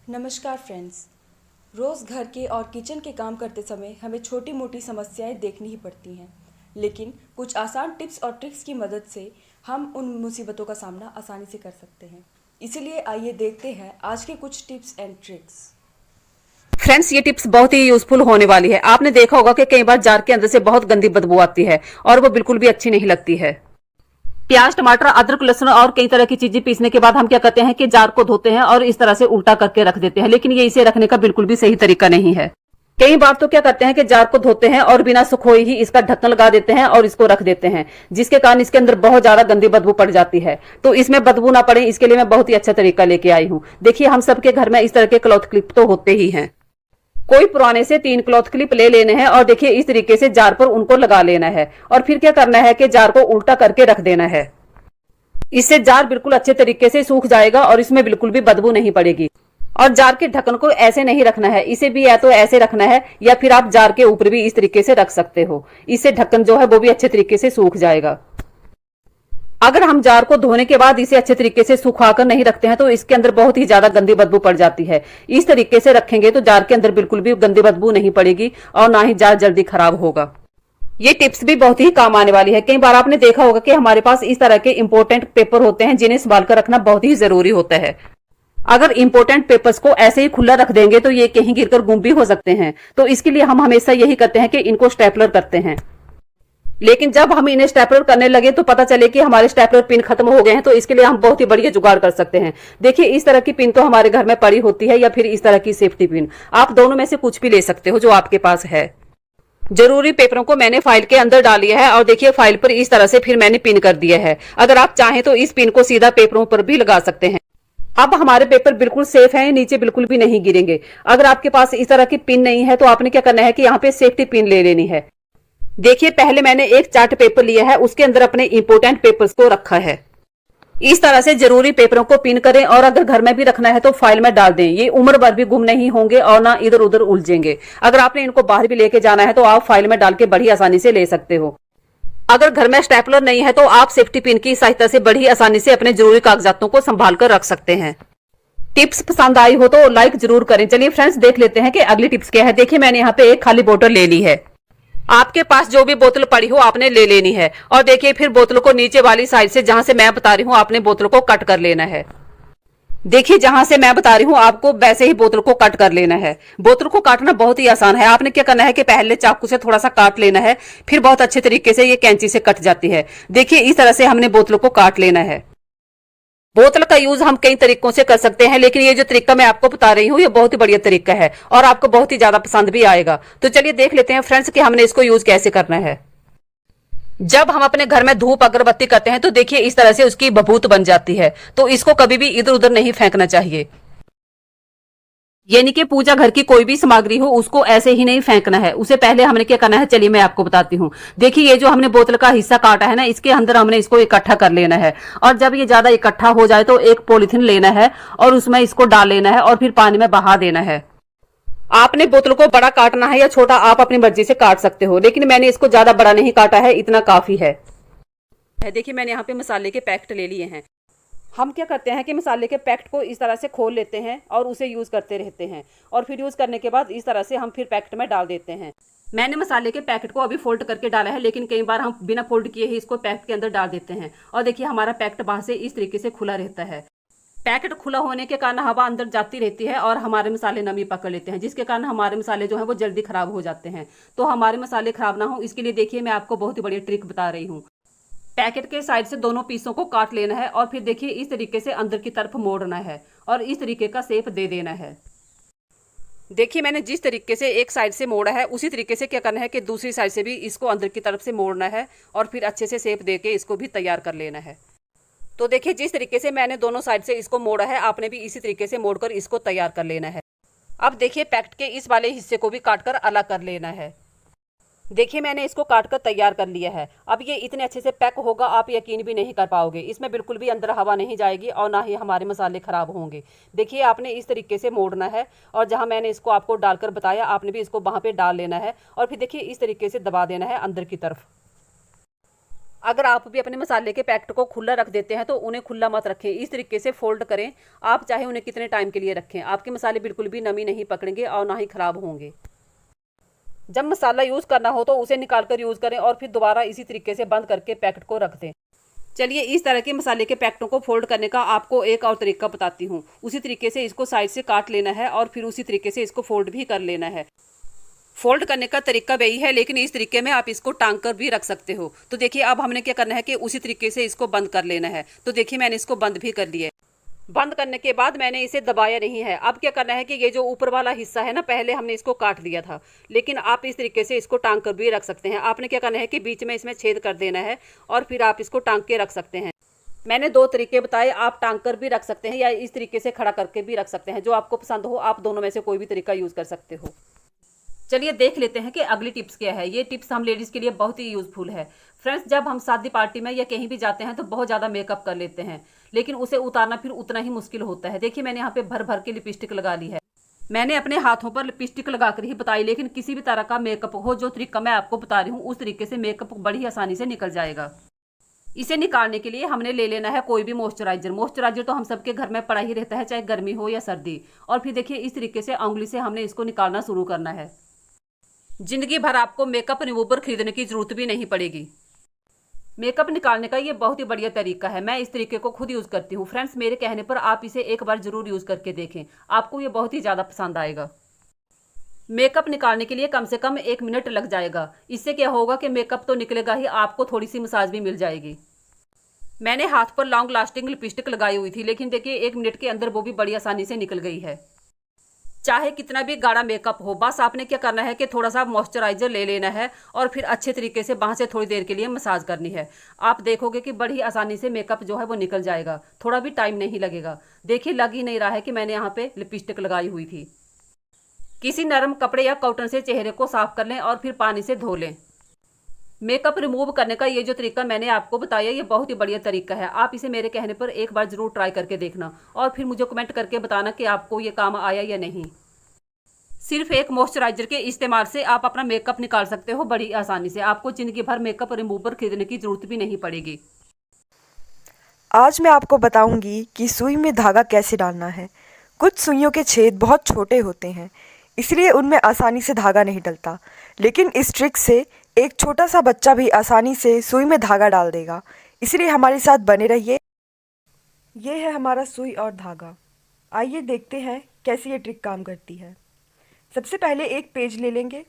नमस्कार फ्रेंड्स। रोज़ घर के और किचन के काम करते समय हमें छोटी मोटी समस्याएं देखनी ही पड़ती हैं, लेकिन कुछ आसान टिप्स और ट्रिक्स की मदद से हम उन मुसीबतों का सामना आसानी से कर सकते हैं। इसीलिए आइए देखते हैं आज के कुछ टिप्स एंड ट्रिक्स। फ्रेंड्स, ये टिप्स बहुत ही यूजफुल होने वाली है। आपने देखा होगा कि कई बार जार के अंदर से बहुत गंदी बदबू आती है और वो बिल्कुल भी अच्छी नहीं लगती है। प्याज, टमाटर, अदरक, लहसुन और कई तरह की चीजें पीसने के बाद हम क्या करते हैं कि जार को धोते हैं और इस तरह से उल्टा करके रख देते हैं, लेकिन ये इसे रखने का बिल्कुल भी सही तरीका नहीं है। कई बार तो क्या करते हैं कि जार को धोते हैं और बिना सुखोए ही इसका ढक्कन लगा देते हैं और इसको रख देते हैं, जिसके कारण इसके अंदर बहुत ज्यादा गंदी बदबू पड़ जाती है। तो इसमें बदबू ना पड़े, इसके लिए मैं बहुत ही अच्छा तरीका लेके आई हूँ। देखिए, हम सबके घर में इस तरह के क्लॉथ क्लिप तो होते ही हैं। कोई पुराने से 3 क्लॉथ क्लिप ले लेने हैं और देखिए इस तरीके से जार पर उनको लगा लेना है और फिर क्या करना है कि जार को उल्टा करके रख देना है। इससे जार बिल्कुल अच्छे तरीके से सूख जाएगा और इसमें बिल्कुल भी बदबू नहीं पड़ेगी। और जार के ढक्कन को ऐसे नहीं रखना है, इसे भी या तो ऐसे रखना है या फिर आप जार के ऊपर भी इस तरीके से रख सकते हो। इससे ढक्कन जो है वो भी अच्छे तरीके से सूख जाएगा। अगर हम जार को धोने के बाद इसे अच्छे तरीके से सुखाकर नहीं रखते हैं तो इसके अंदर बहुत ही ज्यादा गंदी बदबू पड़ जाती है। इस तरीके से रखेंगे तो जार के अंदर बिल्कुल भी गंदी बदबू नहीं पड़ेगी और ना ही जार जल्दी खराब होगा। ये टिप्स भी बहुत ही काम आने वाली है। कई बार आपने देखा होगा कि हमारे पास इस तरह के इंपॉर्टेंट पेपर होते हैं जिन्हें संभाल कर रखना बहुत ही जरूरी होता है। अगर इंपॉर्टेंट पेपर्स को ऐसे ही खुला रख देंगे तो ये कहीं गिरकर गुम भी हो सकते हैं। तो इसके लिए हम हमेशा यही करते हैं कि इनको स्टेपलर करते हैं। लेकिन जब हम इन्हें स्टेपलर करने लगे तो पता चले कि हमारे स्टेपलर पिन खत्म हो गए हैं। तो इसके लिए हम बहुत ही बढ़िया जुगाड़ कर सकते हैं। देखिए, इस तरह की पिन तो हमारे घर में पड़ी होती है या फिर इस तरह की सेफ्टी पिन, आप दोनों में से कुछ भी ले सकते हो जो आपके पास है। जरूरी पेपरों को मैंने फाइल के अंदर डाल लिया है और देखिए फाइल पर इस तरह से फिर मैंने पिन कर दिया है। अगर आप चाहें तो इस पिन को सीधा पेपरों पर भी लगा सकते हैं। अब हमारे पेपर बिल्कुल सेफ हैं, नीचे बिल्कुल भी नहीं गिरेंगे। अगर आपके पास इस तरह की पिन नहीं है तो आपने क्या करना है कि यहाँ पे सेफ्टी पिन ले लेनी है। देखिए, पहले मैंने एक चार्ट पेपर लिया है, उसके अंदर अपने इंपोर्टेंट पेपर्स को रखा है। इस तरह से जरूरी पेपरों को पिन करें और अगर घर में भी रखना है तो फाइल में डाल दें। ये उम्र भर भी गुम नहीं होंगे और ना इधर उधर उलझेंगे। अगर आपने इनको बाहर भी लेके जाना है तो आप फाइल में डाल के बड़ी आसानी से ले सकते हो। अगर घर में स्टेपलर नहीं है तो आप सेफ्टी पिन की सहायता से बड़ी आसानी से अपने जरूरी कागजातों को संभाल कर रख सकते हैं। टिप्स पसंद आई हो तो लाइक जरूर करें। चलिए फ्रेंड्स, देख लेते हैं कि अगली टिप्स क्या है। देखिए, मैंने यहाँ पे एक खाली बोतल ले ली है। आपके पास जो भी बोतल पड़ी हो आपने ले लेनी है और देखिए फिर बोतल को नीचे वाली साइड से जहां से मैं बता रही हूँ आपने बोतल को कट कर लेना है। देखिए, जहां से मैं बता रही हूँ आपको वैसे ही बोतल को कट कर लेना है। बोतल को काटना बहुत ही आसान है। आपने क्या करना है कि पहले चाकू से थोड़ा सा काट लेना है, फिर बहुत अच्छे तरीके से ये कैंची से कट जाती है। देखिए, इस तरह से हमने बोतल को काट लेना है। बोतल का यूज हम कई तरीकों से कर सकते हैं, लेकिन ये जो तरीका मैं आपको बता रही हूँ ये बहुत ही बढ़िया तरीका है और आपको बहुत ही ज्यादा पसंद भी आएगा। तो चलिए देख लेते हैं फ्रेंड्स कि हमने इसको यूज कैसे करना है। जब हम अपने घर में धूप अगरबत्ती करते हैं तो देखिए इस तरह से उसकी बबूत बन जाती है, तो इसको कभी भी इधर उधर नहीं फेंकना चाहिए। यानी कि पूजा घर की कोई भी सामग्री हो उसको ऐसे ही नहीं फेंकना है। उसे पहले हमने क्या करना है, चलिए मैं आपको बताती हूँ। देखिए, ये जो हमने बोतल का हिस्सा काटा है ना, इसके अंदर हमने इसको इकट्ठा कर लेना है और जब ये ज्यादा इकट्ठा हो जाए तो एक पॉलिथीन लेना है और उसमें इसको डाल लेना है और फिर पानी में बहा देना है। आपने बोतल को बड़ा काटना है या छोटा आप अपनी मर्जी से काट सकते हो, लेकिन मैंने इसको ज्यादा बड़ा नहीं काटा है, इतना काफी है। देखिए, मैंने यहाँ पे मसाले के पैकेट ले लिए हैं। हम क्या करते हैं कि मसाले के पैकेट को इस तरह से खोल लेते हैं और उसे यूज करते रहते हैं और फिर यूज करने के बाद इस तरह से हम फिर पैकेट में डाल देते हैं। मैंने मसाले के पैकेट को अभी फोल्ड करके डाला है, लेकिन कई बार हम बिना फोल्ड किए ही इसको पैकेट के अंदर डाल देते हैं और देखिए हमारा पैकेट बाहर से इस तरीके से खुला रहता है। पैकेट खुला होने के कारण हवा अंदर जाती रहती है और हमारे मसाले नमी पकड़ लेते हैं, जिसके कारण हमारे मसाले जो है वो जल्दी खराब हो जाते हैं। तो हमारे मसाले खराब ना हो इसके लिए देखिए मैं आपको बहुत ही बढ़िया ट्रिक बता रही हूँ। पैकेट के साइड से दोनों पीसों को काट लेना है और फिर देखिए इस तरीके से अंदर की तरफ मोड़ना है और इस तरीके का शेप दे देना है। देखिए, मैंने जिस तरीके से एक साइड से मोड़ा है उसी तरीके से क्या करना है कि दूसरी साइड से भी इसको अंदर की तरफ से मोड़ना है और फिर अच्छे से शेप देके इसको भी तैयार कर लेना है। तो देखिए, जिस तरीके से मैंने दोनों साइड से इसको मोड़ा है आपने भी इसी तरीके से मोड़कर इसको तैयार कर लेना है। अब देखिए, पैकेट के इस वाले हिस्से को भी काटकर अलग कर लेना है। देखिए, मैंने इसको काटकर तैयार कर लिया है। अब ये इतने अच्छे से पैक होगा आप यकीन भी नहीं कर पाओगे। इसमें बिल्कुल भी अंदर हवा नहीं जाएगी और ना ही हमारे मसाले खराब होंगे। देखिए, आपने इस तरीके से मोड़ना है और जहां मैंने इसको आपको डालकर बताया आपने भी इसको वहां पे डाल लेना है और फिर देखिए इस तरीके से दबा देना है अंदर की तरफ। अगर आप भी अपने मसाले के पैकेट को खुला रख देते हैं तो उन्हें खुला मत रखें, इस तरीके से फोल्ड करें। आप चाहे उन्हें कितने टाइम के लिए रखें, आपके मसाले बिल्कुल भी नमी नहीं पकड़ेंगे और ना ही खराब होंगे। जब मसाला यूज़ करना हो तो उसे निकाल कर यूज़ करें और फिर दोबारा इसी तरीके से बंद करके पैकेट को रख दें। चलिए इस तरह के मसाले के पैकेटों को फोल्ड करने का आपको एक और तरीका बताती हूँ। उसी तरीके से इसको साइड से काट लेना है और फिर उसी तरीके से इसको फोल्ड भी कर लेना है। फोल्ड करने का तरीका वही है, लेकिन इस तरीके में आप इसको टांग कर भी रख सकते हो। तो देखिए अब हमने क्या करना है कि उसी तरीके से इसको बंद कर लेना है। तो देखिए मैंने इसको बंद भी कर लिया है। बंद करने के बाद मैंने इसे दबाया नहीं है। अब क्या करना है कि ये जो ऊपर वाला हिस्सा है ना, पहले हमने इसको काट लिया था, लेकिन आप इस तरीके से इसको टांग कर भी रख सकते हैं। आपने क्या करना है कि बीच में इसमें छेद कर देना है और फिर आप इसको टांग के रख सकते हैं। मैंने दो तरीके बताए, आप टांग कर भी रख सकते हैं या इस तरीके से खड़ा करके भी रख सकते हैं। जो आपको पसंद हो, आप दोनों में से कोई भी तरीका यूज़ कर सकते हो। चलिए देख लेते हैं कि अगली टिप्स क्या है। ये टिप्स हम लेडीज़ के लिए बहुत ही यूज़फुल है। फ्रेंड्स, जब हम शादी पार्टी में या कहीं भी जाते हैं तो बहुत ज़्यादा मेकअप कर लेते हैं, लेकिन उसे उतारना फिर उतना ही मुश्किल होता है। देखिए मैंने यहाँ पे भर भर के लिपस्टिक लगा ली है। मैंने अपने हाथों पर लिपस्टिक लगाकर ही बताई, लेकिन किसी भी तरह का मेकअप हो, जो तरीका मैं आपको बता रही हूँ उस तरीके से मेकअप बड़ी आसानी से निकल जाएगा। इसे निकालने के लिए हमने ले लेना है कोई भी मॉइस्चराइजर। मॉइस्चराइजर तो हम सबके घर में पड़ा ही रहता है, चाहे गर्मी हो या सर्दी। और फिर देखिए इस तरीके से उंगली से हमने इसको निकालना शुरू करना है। जिंदगी भर आपको मेकअप रिमूवर खरीदने की जरूरत भी नहीं पड़ेगी। मेकअप निकालने का ये बहुत ही बढ़िया तरीका है। मैं इस तरीके को खुद यूज़ करती हूँ। फ्रेंड्स, मेरे कहने पर आप इसे एक बार जरूर यूज़ करके देखें, आपको ये बहुत ही ज़्यादा पसंद आएगा। मेकअप निकालने के लिए कम से कम 1 मिनट लग जाएगा। इससे क्या होगा कि मेकअप तो निकलेगा ही, आपको थोड़ी सी मसाज भी मिल जाएगी। मैंने हाथ पर लॉन्ग लास्टिंग लिपस्टिक लगाई हुई थी, लेकिन देखिए 1 मिनट के अंदर वो भी बड़ी आसानी से निकल गई है। चाहे कितना भी गाढ़ा मेकअप हो, बस आपने क्या करना है कि थोड़ा सा मॉइस्चराइजर ले लेना है और फिर अच्छे तरीके से वहाँ से थोड़ी देर के लिए मसाज करनी है। आप देखोगे कि बड़ी आसानी से मेकअप जो है वो निकल जाएगा, थोड़ा भी टाइम नहीं लगेगा। देखिए लग ही नहीं रहा है कि मैंने यहाँ पे लिपस्टिक लगाई हुई थी। किसी नरम कपड़े या कॉटन से चेहरे को साफ कर लें और फिर पानी से धो लें। मेकअप रिमूव करने का ये जो तरीका मैंने आपको बताया, ये बहुत ही बढ़िया तरीका है। आप इसे मेरे कहने पर एक बार जरूर ट्राई करके देखना और फिर मुझे कमेंट करके बताना कि आपको ये काम आया या नहीं। सिर्फ एक मॉइस्चराइजर के इस्तेमाल से आप अपना मेकअप निकाल सकते हो बड़ी आसानी से। आपको जिंदगी भर मेकअप रिमूवर खरीदने की जरूरत भी नहीं पड़ेगी। आज मैं आपको बताऊंगी कि सुई में धागा कैसे डालना है। कुछ सुइयों के छेद बहुत छोटे होते हैं, इसलिए उनमें आसानी से धागा नहीं डलता, लेकिन इस ट्रिक से एक छोटा सा बच्चा भी आसानी से सुई में धागा डाल देगा। इसलिए हमारे साथ बने रहिए। ये है हमारा सुई और धागा। आइए देखते हैं कैसे ये ट्रिक काम करती है। सबसे पहले एक पेज ले लेंगे,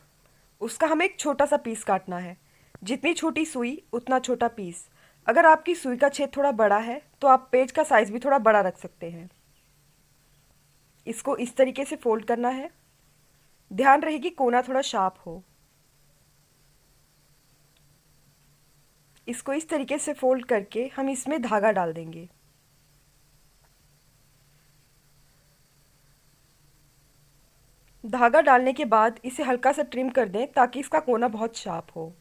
उसका हमें एक छोटा सा पीस काटना है। जितनी छोटी सुई उतना छोटा पीस। अगर आपकी सुई का छेद थोड़ा बड़ा है तो आप पेज का साइज़ भी थोड़ा बड़ा रख सकते हैं। इसको इस तरीके से फोल्ड करना है। ध्यान रहे कि कोना थोड़ा शार्प हो। इसको इस तरीके से फोल्ड करके हम इसमें धागा डाल देंगे। धागा डालने के बाद इसे हल्का सा ट्रिम कर दें ताकि इसका कोना बहुत शार्प हो।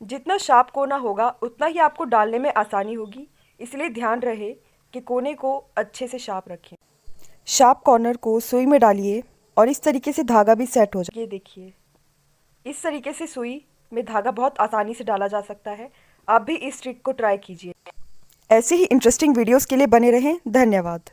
जितना शार्प कोना होगा उतना ही आपको डालने में आसानी होगी, इसलिए ध्यान रहे कि कोने को अच्छे से शार्प रखें। शार्प कॉर्नर को सुई में डालिए और इस तरीके से धागा भी सेट हो जाए। ये देखिए, इस तरीके से सुई में धागा बहुत आसानी से डाला जा सकता है। आप भी इस ट्रिक को ट्राई कीजिए। ऐसे ही इंटरेस्टिंग वीडियोस के लिए बने रहें। धन्यवाद।